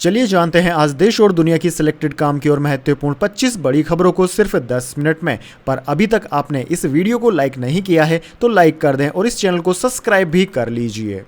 चलिए जानते हैं आज देश और दुनिया की सिलेक्टेड काम की और महत्वपूर्ण 25 बड़ी खबरों को सिर्फ 10 मिनट में। पर अभी तक आपने इस वीडियो को लाइक नहीं किया है तो लाइक कर दें और इस चैनल को सब्सक्राइब भी कर लीजिए।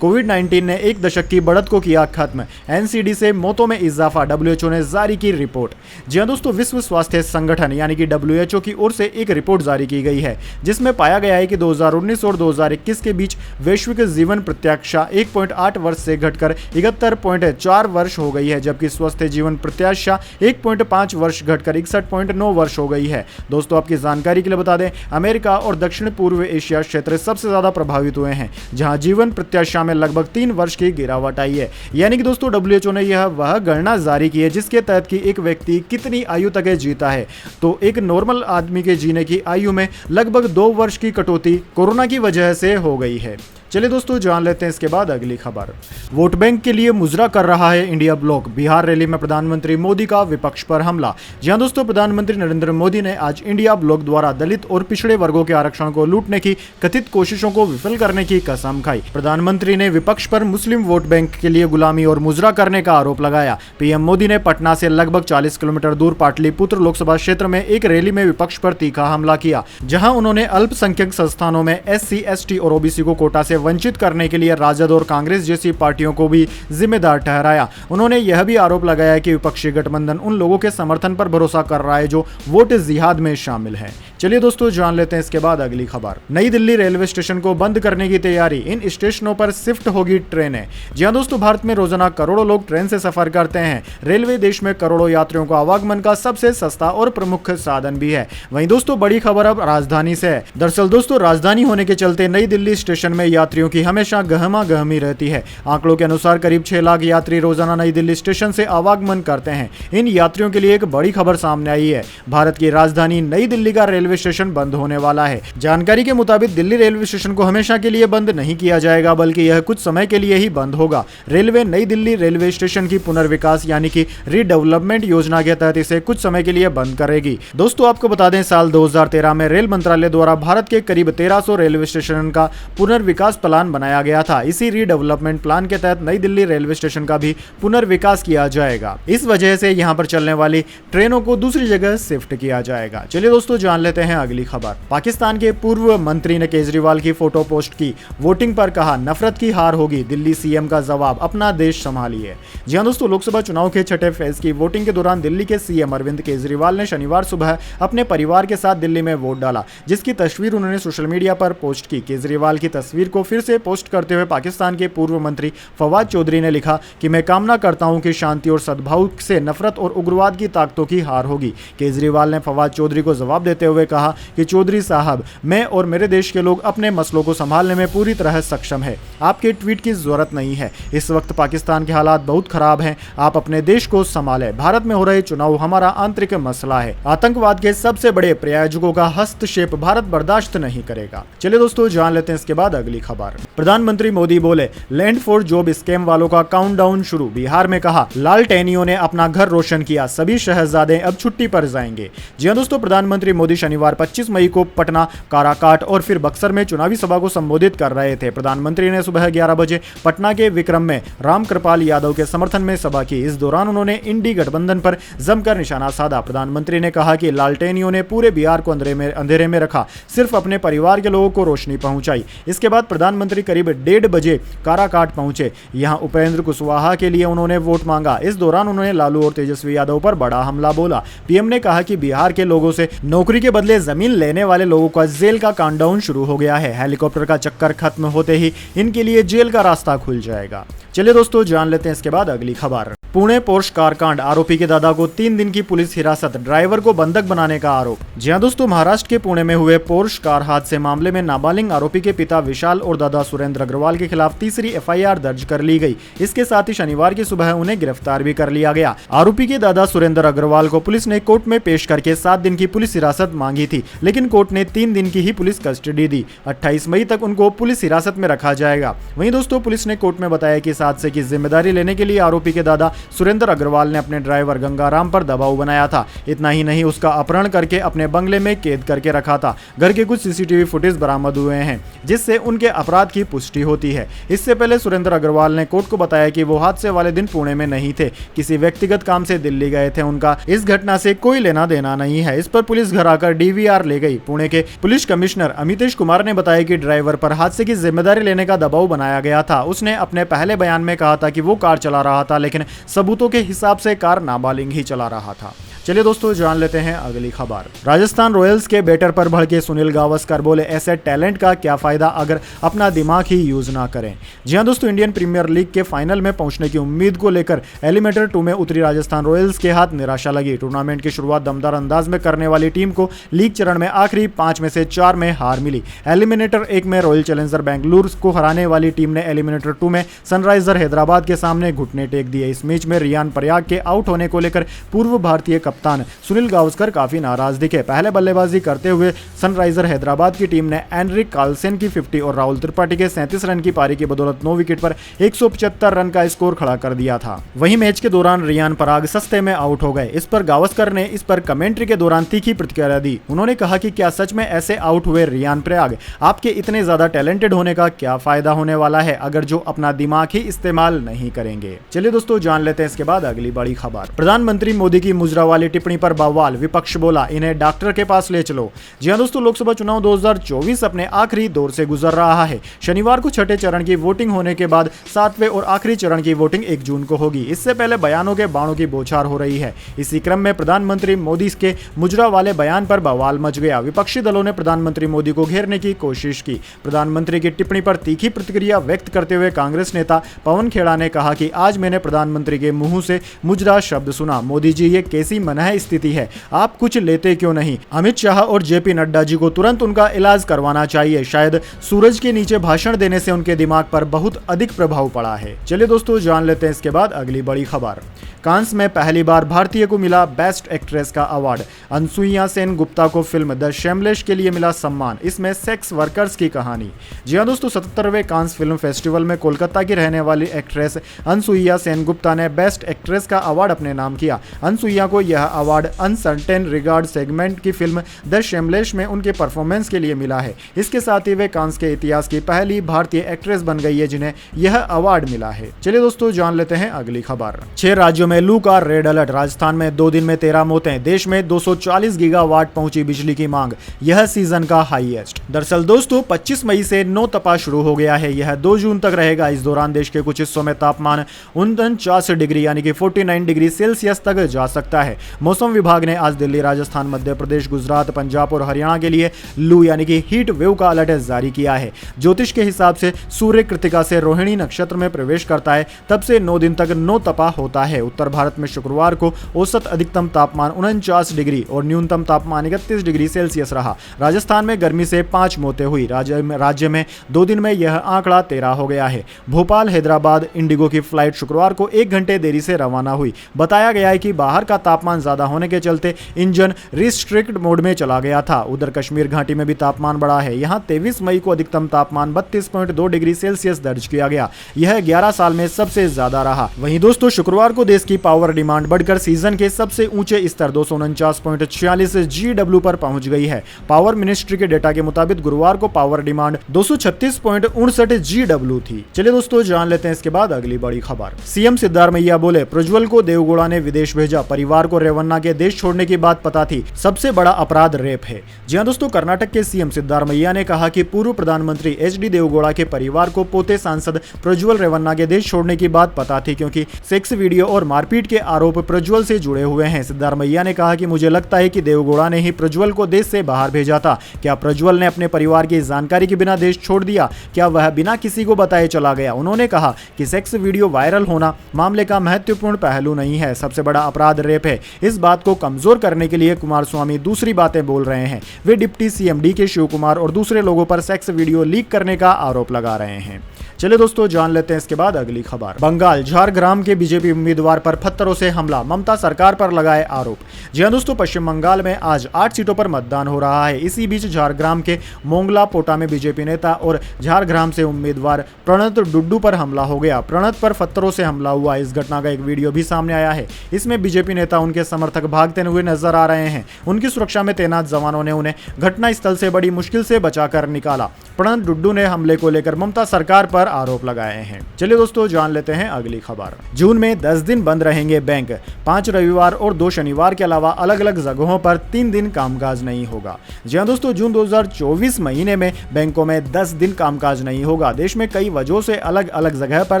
कोविड-19 ने एक दशक की बढ़त को किया खत्म, एनसीडी से मौतों में इजाफा, डब्ल्यूएचओ ने जारी की रिपोर्ट। जी हां दोस्तों, विश्व स्वास्थ्य संगठन यानी कि डब्ल्यूएचओ की ओर से एक रिपोर्ट जारी की गई है जिसमें पाया गया है कि 2019 और 2021 के बीच वैश्विक जीवन प्रत्याशा 1.8 वर्ष से घटकर 71.4 वर्ष हो गई है, जबकि स्वस्थ जीवन प्रत्याशा 1.5 वर्ष घटकर 61.9 वर्ष हो गई है। दोस्तों आपकी जानकारी के लिए बता दें, अमेरिका और दक्षिण पूर्व एशिया क्षेत्र सबसे ज्यादा प्रभावित हुए हैं, जहां जीवन प्रत्याशा में लगभग 3 वर्ष की गिरावट आई है। यानी कि दोस्तों डब्ल्यूएचओ ने वह गणना जारी की है जिसके तहत कि एक व्यक्ति कितनी आयु तक जीता है। तो एक नॉर्मल आदमी के जीने की आयु में लगभग 2 वर्ष की कटौती कोरोना की वजह से हो गई है। चलिए दोस्तों जान लेते हैं इसके बाद अगली खबर। वोट बैंक के लिए मुजरा कर रहा है इंडिया ब्लॉक, बिहार रैली में प्रधानमंत्री मोदी का विपक्ष पर हमला। जी हां दोस्तों, प्रधानमंत्री नरेंद्र मोदी ने आज इंडिया ब्लॉक द्वारा दलित और पिछड़े वर्गों के आरक्षण को लूटने की कथित कोशिशों को विफल करने की कसम खाई। प्रधानमंत्री ने विपक्ष पर मुस्लिम वोट बैंक के लिए गुलामी और मुजरा करने का आरोप लगाया। पीएम मोदी ने पटना से लगभग 40 किलोमीटर दूर पाटलिपुत्र लोकसभा क्षेत्र में एक रैली में विपक्ष पर तीखा हमला किया, जहां उन्होंने अल्पसंख्यक संस्थानों में SC, ST और OBC को कोटा से वंचित करने के लिए राजद और कांग्रेस जैसी पार्टियों को भी जिम्मेदार ठहराया। उन्होंने यह भी आरोप लगाया कि विपक्षी गठबंधन उन लोगों के समर्थन पर भरोसा कर रहा है जो वोट जिहाद में शामिल है। चलिए दोस्तों जान लेते हैं इसके बाद अगली खबर। नई दिल्ली रेलवे स्टेशन को बंद करने की तैयारी, इन स्टेशनों पर शिफ्ट होगी ट्रेनें। जी हां दोस्तों, भारत में रोजाना करोड़ों लोग ट्रेन से सफर करते हैं। रेलवे देश में करोड़ों यात्रियों का आवागमन का सबसे सस्ता और प्रमुख साधन भी है। वहीं दोस्तों बड़ी खबर अब राजधानी से है। दरअसल दोस्तों राजधानी होने के चलते नई दिल्ली स्टेशन में यात्रियों की हमेशा गहमा गहमी रहती है। आंकड़ों के अनुसार करीब 6 लाख यात्री रोजाना नई दिल्ली स्टेशन से आवागमन करते हैं। इन यात्रियों के लिए एक बड़ी खबर सामने आई है। भारत की राजधानी नई दिल्ली का रेलवे स्टेशन बंद होने वाला है। जानकारी के मुताबिक दिल्ली रेलवे स्टेशन को हमेशा के लिए बंद नहीं किया जाएगा, बल्कि यह कुछ समय के लिए ही बंद होगा। रेलवे नई दिल्ली रेलवे स्टेशन की पुनर्विकास यानी कि रीडेवलपमेंट योजना के तहत इसे कुछ समय के लिए बंद करेगी। दोस्तों आपको बता दें, साल 2013 में रेल मंत्रालय द्वारा भारत के करीब 1300 रेलवे स्टेशन का पुनर्विकास प्लान बनाया गया था। इसी रीडेवलपमेंट प्लान के तहत नई दिल्ली रेलवे स्टेशन का भी पुनर्विकास किया जाएगा। इस वजह से यहां पर चलने वाली ट्रेनों को दूसरी जगह शिफ्ट किया जाएगा। चलिए दोस्तों जान लेते हैं अगली खबर। पाकिस्तान के पूर्व मंत्री ने केजरीवाल की फोटो पोस्ट की, वोटिंग पर कहा नफरत की हार होगी, दिल्ली सीएम का जवाब, अपना देश संभालिए। जी हां दोस्तों, लोकसभा चुनाव के छठे फेज की वोटिंग के दौरान दिल्ली के सीएम अरविंद केजरीवाल ने शनिवार सुबह अपने परिवार के साथ दिल्ली में वोट डाला, जिसकी तस्वीर उन्होंने सोशल मीडिया पर पोस्ट की। केजरीवाल की तस्वीर को फिर से पोस्ट करते हुए पाकिस्तान के पूर्व मंत्री फवाद चौधरी ने लिखा कि मैं कामना करता हूं कि शांति और सद्भाव से नफरत और उग्रवाद की ताकतों की हार होगी। केजरीवाल ने फवाद चौधरी को जवाब देते हुए कहा कि चौधरी साहब, मैं और मेरे देश के लोग अपने मसलों को संभालने में पूरी तरह सक्षम है। आपके ट्वीट की जरूरत नहीं है। इस वक्त पाकिस्तान के हालात बहुत खराब हैं। आप अपने देश को संभालें। भारत में हो रहे चुनाव हमारा आंतरिक मसला है। आतंकवाद के सबसे बड़े प्रायोजकों का हस्तक्षेप भारत बर्दाश्त नहीं करेगा। चलिए दोस्तों जान लेते हैं इसके बाद अगली खबर। प्रधानमंत्री मोदी बोले लैंड फॉर जॉब स्कैम वालों का काउंटडाउन शुरू। बिहार में कहा लालटेनियों ने अपना घर रोशन किया, सभी शहजादे अब छुट्टी पर जाएंगे। जी हां दोस्तों, प्रधानमंत्री मोदी शनिवार 25 मई को पटना, काराकाट और फिर बक्सर में चुनावी सभा को संबोधित कर रहे थे। प्रधानमंत्री ने सुबह 11 बजे पटना के विक्रम में रामकृपाल यादव के समर्थन में सभा की। इस दौरान उन्होंने इंडी गठबंधन पर जमकर निशाना साधा। प्रधानमंत्री ने कहा कि लालटेनियों ने पूरे बिहार को अंधेरे में रखा, सिर्फ अपने परिवार के लोगों को रोशनी पहुंचाई। इसके बाद प्रधानमंत्री करीब 1:30 बजे काराकाट पहुंचे। यहां उपेंद्र कुशवाहा के लिए उन्होंने वोट मांगा। इस दौरान उन्होंने लालू और तेजस्वी यादव पर बड़ा हमला बोला। पीएम ने कहा कि बिहार के लोगों से नौकरी के बदले जमीन लेने वाले लोगों का जेल का काउंटडाउन शुरू हो गया है। हेलीकॉप्टर का चक्कर खत्म होते ही इनके लिए जेल का रास्ता खुल जाएगा। चलिए दोस्तों जान लेते हैं इसके बाद अगली खबर। पुणे पोर्श कार कांड, आरोपी के दादा को 3 दिन की पुलिस हिरासत, ड्राइवर को बंधक बनाने का आरोप। जी हां दोस्तों, महाराष्ट्र के पुणे में हुए पोर्श कार हादसे मामले में नाबालिग आरोपी के पिता विशाल और दादा सुरेंद्र अग्रवाल के खिलाफ तीसरी FIR दर्ज कर ली गई। इसके साथ ही शनिवार की सुबह उन्हें गिरफ्तार भी कर लिया गया। आरोपी के दादा सुरेंद्र अग्रवाल को पुलिस ने कोर्ट में पेश करके 7 दिन की पुलिस हिरासत मांगी थी, लेकिन कोर्ट ने 3 दिन की ही पुलिस कस्टडी दी। 28 मई तक उनको पुलिस हिरासत में रखा जाएगा। वहीं दोस्तों पुलिस ने कोर्ट में बताया कि हादसे की जिम्मेदारी लेने के लिए आरोपी के दादा सुरेंद्र अग्रवाल ने अपने ड्राइवर गंगाराम पर दबाव बनाया था। इतना ही नहीं, उसका अपहरण करके अपने बंगले में कैद करके रखा था। घर के कुछ सीसीटीवी फुटेज बरामद हुए हैं जिससे उनके अपराध की पुष्टि होती है। इससे पहले सुरेंद्र अग्रवाल ने कोर्ट को बताया कि वो हादसे वाले दिन पुणे में नहीं थे, किसी व्यक्तिगत काम से दिल्ली गए थे। उनका इस घटना से कोई लेना देना नहीं है। इस पर पुलिस घर आकर डीवीआर ले गई। पुणे के पुलिस कमिश्नर अमितेश कुमार ने बताया कि ड्राइवर पर हादसे की जिम्मेदारी लेने का दबाव बनाया गया था। उसने अपने पहले बयान में कहा था कि वो कार चला रहा था, लेकिन सबूतों के हिसाब से कार नाबालिग ही चला रहा था। चलिए दोस्तों, जान लेते हैं अगली खबर। राजस्थान रॉयल्स के बैटर पर भड़के सुनील गावस्कर बोले, ऐसे टैलेंट का क्या फायदा अगर अपना दिमाग ही यूज ना करें। जी हां दोस्तों, इंडियन प्रीमियर लीग के फाइनल में पहुंचने की उम्मीद को लेकर एलिमिनेटर 2 में उतरी राजस्थान रॉयल्स के हाथ निराशा लगी। टूर्नामेंट की शुरुआत दमदार अंदाज में करने वाली टीम को लीग चरण में आखिरी 5 में से 4 में हार मिली। एलिमिनेटर 1 में रॉयल चैलेंजर बेंगलुरु को हराने वाली टीम ने एलिमिनेटर 2 में सनराइजर हैदराबाद के सामने घुटने टेक दिए। इस मैच में रियान पराग के आउट होने को लेकर पूर्व भारतीय कप्तान सुनील गावस्कर काफी नाराज दिखे। पहले बल्लेबाजी करते हुए सनराइजर हैदराबाद की टीम ने एनरिक कार्लसन की 50 और राहुल त्रिपाठी के 37 रन की पारी की बदौलत 9 विकेट पर 175 रन का स्कोर खड़ा कर दिया था। वहीं मैच के दौरान रियान पराग सस्ते में आउट हो गए। इस पर गावस्कर ने इस पर कमेंट्री के दौरान तीखी प्रतिक्रिया दी। उन्होंने कहा कि क्या सच में ऐसे आउट हुए रियान पराग? आपके इतने ज्यादा टैलेंटेड होने का क्या फायदा होने वाला है अगर जो अपना दिमाग ही इस्तेमाल नहीं करेंगे। चलिए दोस्तों, जान लेते हैं इसके बाद अगली बड़ी खबर। प्रधानमंत्री मोदी की मुजरा वाली टिप्पणी पर बवाल, विपक्ष बोला इन्हें डॉक्टर के पास ले चलो। जी हां दोस्तों, लोकसभा चुनाव 2024 अपने आखिरी दौर से गुजर रहा है। शनिवार को छठे चरण की वोटिंग होने के बाद 7वें और आखिरी चरण की वोटिंग 1 जून को होगी। इससे पहले बयानों के बाणों की बौछार हो रही है। इसी क्रम में प्रधानमंत्री मोदी के मुजरा वाले बयान पर बवाल मच गया। विपक्षी दलों ने प्रधानमंत्री मोदी को घेरने की कोशिश की। प्रधानमंत्री की टिप्पणी पर तीखी प्रतिक्रिया व्यक्त करते हुए कांग्रेस नेता पवन खेड़ा ने कहा कि आज मैंने प्रधानमंत्री के मुंह से मुजरा शब्द सुना। मोदी जी, ये कैसी मनह स्थिति है? आप कुछ लेते क्यों नहीं? अमित शाह और जेपी नड्डा जी को तुरंत उनका इलाज करवाना चाहिए। शायद सूरज के नीचे भाषण देने से उनके दिमाग पर बहुत अधिक प्रभाव पड़ा है। चलिए दोस्तों, जान लेते हैं इसके बाद अगली बड़ी खबर। कांस में पहली बार भारतीय को मिला बेस्ट एक्ट्रेस का अवार्ड। अनसुईया सेन गुप्ता को फिल्म द शेमलेस के लिए मिला सम्मान। इसमें सेक्स वर्कर्स की कहानी। जी हां दोस्तों, 77वें कांस फिल्म फेस्टिवल में कोलकाता की रहने वाली एक्ट्रेस अनसुईया सेन गुप्ता ने बेस्ट एक्ट्रेस का अवार्ड अपने नाम किया। अनसुईया को यह अवार्ड अनसर्टेन रिगार्ड सेगमेंट की फिल्म द शेमलेस में उनके परफॉर्मेंस के लिए मिला है। इसके साथ ही वे कांस के इतिहास की पहली भारतीय एक्ट्रेस बन गई है जिन्हें यह अवार्ड मिला है। चलिए दोस्तों, जान लेते हैं अगली खबर। 6 राज्यों में लू का रेड अलर्ट। राजस्थान में 2 दिन में 13 मौतें। देश में 240 गीगावाट पहुंची बिजली की मांग। यह सीजन का हाईएस्ट। दरअसल दोस्तों, 25 मई से नौ तपा शुरू हो गया है। यह 2 जून तक रहेगा। इस दौरान देश के कुछ हिस्सों में तापमान 49 डिग्री यानी कि 49 डिग्री सेल्सियस तक जा सकता है। मौसम विभाग ने आज दिल्ली, राजस्थान, मध्य प्रदेश, गुजरात, पंजाब और हरियाणा के लिए लू यानी कि हीट वेव का अलर्ट जारी किया है। ज्योतिष के हिसाब से सूर्य कृतिका से रोहिणी नक्षत्र में प्रवेश करता है, तब से 9 दिन तक नौ तपा होता है। उत्तर भारत में शुक्रवार को औसत अधिकतम तापमान 49 डिग्री और न्यूनतम तापमान 31 डिग्री सेल्सियस रहा। राजस्थान में गर्मी से 5 मौतें हुई। राज्य में 2 दिन में यह आंकड़ा 13 हो गया है। भोपाल हैदराबाद इंडिगो की फ्लाइट शुक्रवार को 1 घंटे देरी से रवाना हुई। बताया गया है कि बाहर का तापमान ज्यादा होने के चलते इंजन रिस्ट्रिक्ट मोड में चला गया था। उधर कश्मीर घाटी में भी तापमान बढ़ा है। यहां 23 मई को अधिकतम तापमान 32.2 डिग्री सेल्सियस दर्ज किया गया। यह 11 साल में सबसे ज्यादा रहा। वहीं दोस्तों, शुक्रवार को देश की पावर डिमांड बढ़कर सीजन के सबसे ऊंचे स्तर 249.46 GW पर पहुंच गई है। पावर मिनिस्ट्री के डेटा के मुताबिक गुरुवार को पावर डिमांड 236.59 GW थी। चलिए दोस्तों, जान लेते हैं इसके बाद अगली बड़ी खबर। सीएम सिद्धारमैया बोले, प्रज्वल को देवगौड़ा ने विदेश भेजा। परिवार को रेवन्ना के देश छोड़ने की बात पता थी। सबसे बड़ा अपराध रेप है। जी हां दोस्तों, कर्नाटक के सीएम सिद्धारमैया ने कहा कि पूर्व प्रधानमंत्री HD देवगौड़ा के परिवार को पोते सांसद प्रज्वल रेवन्ना के देश छोड़ने की बात पता थी, क्योंकि सेक्स वीडियो और मारपीट के आरोप प्रज्वल से जुड़े हुए हैं। सिद्धारमैया ने कहा कि मुझे लगता है कि देवगौड़ा ने ही प्रज्वल को देश से बाहर भेजा था। क्या प्रज्वल ने अपने परिवार की जानकारी के बिना देश छोड़ दिया? क्या वह बिना किसी को बताए चला गया? उन्होंने कहा कि सेक्स वीडियो वायरल होना मामले का महत्वपूर्ण पहलू नहीं है, सबसे बड़ा अपराध रेप है। इस बात को कमजोर करने के लिए कुमारस्वामी दूसरी बातें बोल रहे हैं। वे deputy CM DK Shivakumar और दूसरे लोगों पर सेक्स वीडियो लीक करने का आरोप लगा रहे हैं। चलिए दोस्तों जान लेते हैं इसके बाद अगली खबर। बंगाल झारग्राम के बीजेपी उम्मीदवार पर पत्थरों से हमला, ममता सरकार पर लगाए आरोप। जी हां दोस्तों, पश्चिम बंगाल में आज 8 सीटों पर मतदान हो रहा है। इसी बीच झारग्राम के मोंगला पोटा में बीजेपी नेता और झारग्राम से उम्मीदवार प्रणत डुड्डू पर हमला हो गया। प्रणत पर पत्थरों से हमला हुआ। इस घटना का एक वीडियो भी सामने आया है। इसमें बीजेपी नेता उनके समर्थक भागते हुए नजर आ रहे हैं। उनकी सुरक्षा में तैनात जवानों ने उन्हें घटनास्थल से बड़ी मुश्किल से बचाकर निकाला। प्रणत डुड्डू ने हमले को लेकर ममता सरकार पर आरोप लगाए हैं। चलिए दोस्तों जान लेते हैं अगली खबर। जून में 10 दिन बंद रहेंगे बैंक, 5 रविवार और 2 शनिवार के अलावा अलग अलग जगहों पर 3 दिन कामकाज नहीं होगा। जी हां दोस्तों, जून 2024 महीने में बैंकों में 10 दिन कामकाज नहीं होगा। देश में कई वजहों से अलग अलग जगह पर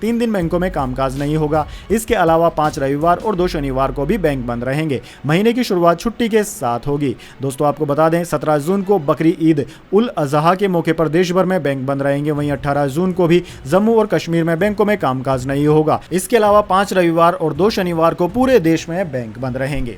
3 दिन बैंकों में कामकाज नहीं होगा। इसके अलावा 5 रविवार और 2 शनिवार को भी बैंक बंद रहेंगे। महीने की शुरुआत छुट्टी के साथ होगी। दोस्तों आपको बता दें 17 जून को बकरी ईद उल अजहा के मौके पर देश भर में बैंक बंद रहेंगे। वहीं 18 जून को भी जम्मू और कश्मीर में बैंकों में कामकाज नहीं होगा। इसके अलावा 5 रविवार और 2 शनिवार को पूरे देश में बैंक बंद रहेंगे।